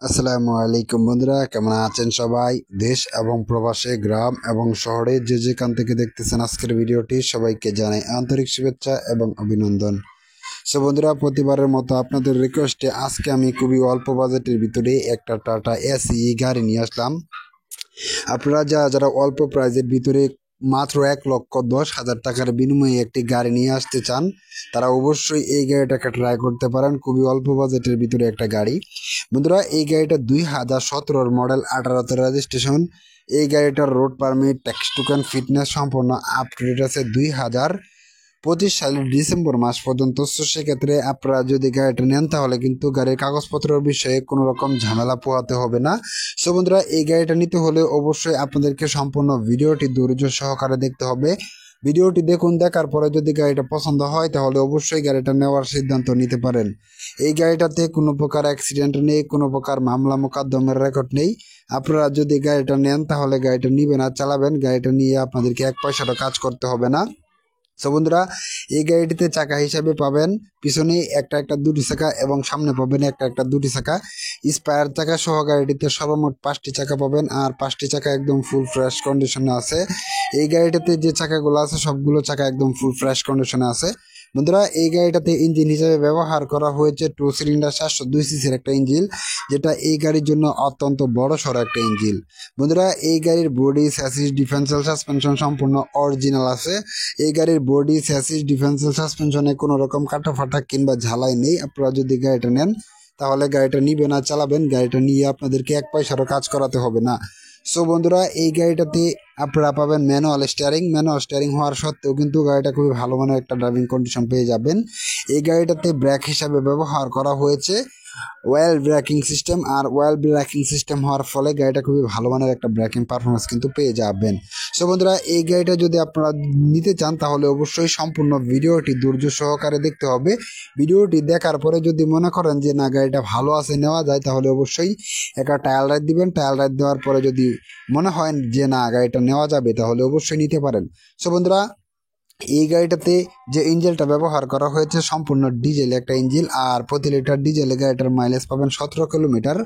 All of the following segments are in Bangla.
আসসালামু আলাইকুম বন্ধুরা, কেমন আছেন সবাই? দেশ এবং প্রবাসে, গ্রাম এবং শহরে যে যেখান থেকে দেখতেছেন আজকের ভিডিওটি, সবাইকে জানাই আন্তরিক শুভেচ্ছা এবং অভিনন্দন। সো বন্ধুরা, প্রতিবারের মতো আপনাদের রিকোয়েস্টে আজকে আমি খুবই অল্প বাজেটের ভিতরে একটা টাটা এসি গাড়ি নিয়ে আসলাম। আপনারা যারা অল্প প্রাইজের ভিতরে মাত্র 1,10,000 টাকার বিনিময়ে একটি গাড়ি নিয়ে আসতে চান, তারা অবশ্যই এই গাড়িটাকে ট্রাই করতে পারেন। খুবই অল্প বাজেটের ভিতরে একটা গাড়ি। বন্ধুরা, এই গাড়িটা 2017 মডেল, 18তে রেজিস্ট্রেশন। এই গাড়িটার road permit, tax token, fitness সম্পূর্ণ আপ টু ডেট আছে 2025 সালের ডিসেম্বর মাস পর্যন্ত। তো সেক্ষেত্রে আপনারা যদি গাড়িটা নেন তাহলে কিন্তু গাড়ির কাগজপত্রের বিষয়ে কোনো রকম ঝামেলা পোহাতে হবে না। সো বন্ধুরা, এই গাড়িটা নিতে হলে অবশ্যই আপনাদেরকে সম্পূর্ণ ভিডিওটি ধৈর্য সহকারে দেখতে হবে। ভিডিওটি দেখুন, দেখার পরে যদি গাড়িটা পছন্দ হয় তাহলে অবশ্যই গাড়িটা নেওয়ার সিদ্ধান্ত নিতে পারেন। এই গাড়িটাতে কোনো প্রকার অ্যাক্সিডেন্ট নেই, কোনো প্রকার মামলা মোকদ্দমের রেকর্ড নেই। আপনারা যদি গাড়িটা নেন তাহলে গাড়িটা নিবেন আর চালাবেন। গাড়িটা নিয়ে আপনাদেরকে এক পয়সারও কাজ করতে হবে না। সো বন্ধুরা, এই গাড়িটিতে চাকা হিসাবে পাবেন পিছনে একটা দুটি চাকা এবং সামনে পাবেন একটা দুটি চাকা। স্পায়ার চাকা সহ গাড়িটিতে সর্বমোট 5টি চাকা পাবেন, আর 5টি চাকা একদম ফুল ফ্রেশ কন্ডিশনে আছে। এই গাড়িটাতে যে চাকাগুলো আছে সবগুলো চাকা একদম ফুল ফ্রেশ কন্ডিশনে আছে। বন্ধুরা, এই গাড়িটাতে ইঞ্জিন হিসেবে ব্যবহার করা হয়েছে 2 সিলিন্ডার 702 সিসির একটা ইঞ্জিন, যেটা এই গাড়ির জন্য অত্যন্ত বড় সড়ো একটা ইঞ্জিন। বন্ধুরা, এই গাড়ির বডি, স্যাসিস, ডিফেন্সিয়াল সাসপেনশন সম্পূর্ণ অরিজিনাল আছে। এই গাড়ির বডি, স্যাসিস, ডিফেন্সিয়াল সাসপেনশনে কোনো রকম কাটাফাটা কিংবা ঝালাই নেই। আপনারা যদি গাড়িটা নেন তাহলে গাড়িটা নিবেন আর চালাবেন। গাড়িটা নিয়ে আপনাদেরকে এক পয়সারও কাজ করাতে হবে না। সো বন্ধুরা, এই গাড়িটাতে আপনারা পাবেন ম্যানুয়াল স্টিয়ারিং হওয়ার সত্ত্বেও কিন্তু গাড়িটা খুবই ভালো মানের একটা ড্রাইভিং কন্ডিশন পেয়ে যাবেন। এই গাড়িটাতে ব্রেক হিসাবে ব্যবহার করা হয়েছে well braking system, are well braking system হওয়ার ফলে গাড়িটা খুবই ভালো মানের একটা ব্রেকিং পারফরমেন্স কিন্তু পেয়ে যাবেন। সো বন্ধুরা, এই গাড়িটা যদি আপনারা নিতে চান তাহলে অবশ্যই সম্পূর্ণ ভিডিওটি ধৈর্য সহকারে দেখতে হবে। ভিডিওটি দেখার পরে যদি মনে করেন যে না, গাড়িটা ভালো আছে, নেওয়া যায়, তাহলে অবশ্যই একটা ট্রায়াল রাইড দিবেন। ট্রায়াল রাইড দেওয়ার পরে যদি মনে হয় যে না, গাড়িটা নেওয়া যাবে, তাহলে অবশ্যই নিতে পারেন। সো বন্ধুরা, এই গাড়িটাতে যে ইঞ্জিনটা ব্যবহার করা হয়েছে সম্পূর্ণ ডিজেল একটা ইঞ্জিন, আর প্রতি লিটার ডিজেলে গাড়িটার মাইলেজ পাবেন 17 কিলোমিটার।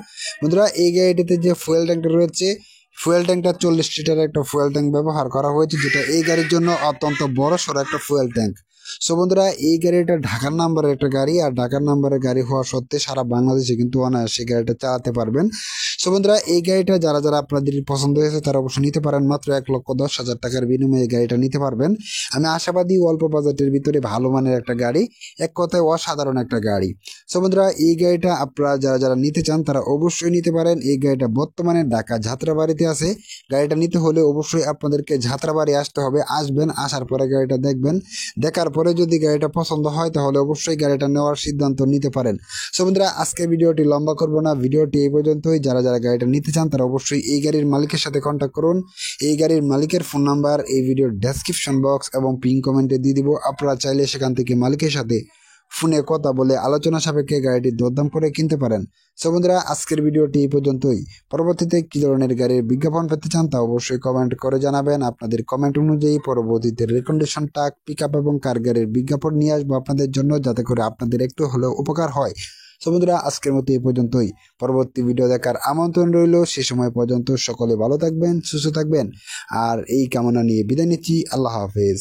বন্ধুরা, এই গাড়িটিতে যে ফুয়েল ট্যাঙ্কটা রয়েছে, ফুয়েল ট্যাঙ্কটা 40 লিটারের একটা ফুয়েল ট্যাঙ্ক ব্যবহার করা হয়েছে, যেটা এই গাড়ির জন্য অত্যন্ত বড় সড়ো একটা ফুয়েল ট্যাঙ্ক। সো বন্ধুরা, এই গাড়িটা ঢাকার নাম্বারের একটা গাড়ি, আর ঢাকার নাম্বারের গাড়ি হওয়া সত্ত্বে সারা বাংলাদেশে কিন্তু অনায়াসে গাড়িটা চালাতে পারবেন। সো বন্ধুরা, এই গাড়িটা যারা আপনাদের পছন্দ হয়েছে তারা অবশ্যই নিতে পারেন। মাত্র 1,10,000 টাকার বিনিময়ে গাড়িটা নিতে পারবেন। আমি আশাবাদী অল্প বাজেটের ভিতরে ভালো মানের একটা গাড়ি, এক কথায় অসাধারণ একটা গাড়ি। সো বন্ধুরা, এই গাড়িটা আপনারা যারা নিতে চান তারা অবশ্যই নিতে পারেন। এই গাড়িটা বর্তমানে ঢাকা যাত্রাবাড়িতে আছে। গাড়িটা নিতে হলে অবশ্যই আপনাদেরকে যাত্রাবাড়ি আসতে হবে। আসবেন, আসার পরে গাড়িটা দেখবেন। দেখার পরে যদি গাড়িটা পছন্দ হয় তাহলে অবশ্যই গাড়িটা নেওয়ার সিদ্ধান্ত নিতে পারেন। সো বন্ধুরা, আজকে ভিডিওটি লম্বা করবো না, ভিডিওটি এই পর্যন্তই। যারা গাড়িটা নিতে চান তারা অবশ্যই এই গাড়ির মালিকের সাথে কন্ট্যাক্ট করুন। এই গাড়ির মালিকের ফোন নাম্বার এই ভিডিওর ডেসক্রিপশন বক্স এবং পিন কমেন্টে দিয়ে দিব। আপনারা চাইলে সেখান থেকে মালিকের সাথে ফোনে কথা বলে আলোচনা সাপেক্ষে গাড়িটি দরদাম করে কিনতে পারেন। সো বন্ধুরা, আজকের ভিডিওটি এই পর্যন্তই। পরবর্তীতে কি ধরনের গাড়ির বিজ্ঞাপন পেতে চান তা অবশ্যই কমেন্ট করে জানাবেন। আপনাদের কমেন্ট অনুযায়ী পরবর্তীতে রিকন্ডিশন ট্রাক, পিকআপ এবং কার গাড়ির বিজ্ঞাপন নিয়ে আসবো আপনাদের জন্য, যাতে করে আপনাদের একটু হলেও উপকার হয়। সো বন্ধুরা, আজকের মতো এই পর্যন্তই। পরবর্তী ভিডিও দেখার আমন্ত্রণ রইল। সে সময় পর্যন্ত সকলে ভালো থাকবেন, সুস্থ থাকবেন, আর এই কামনা নিয়ে বিদায় নিচ্ছি। আল্লাহ হাফেজ।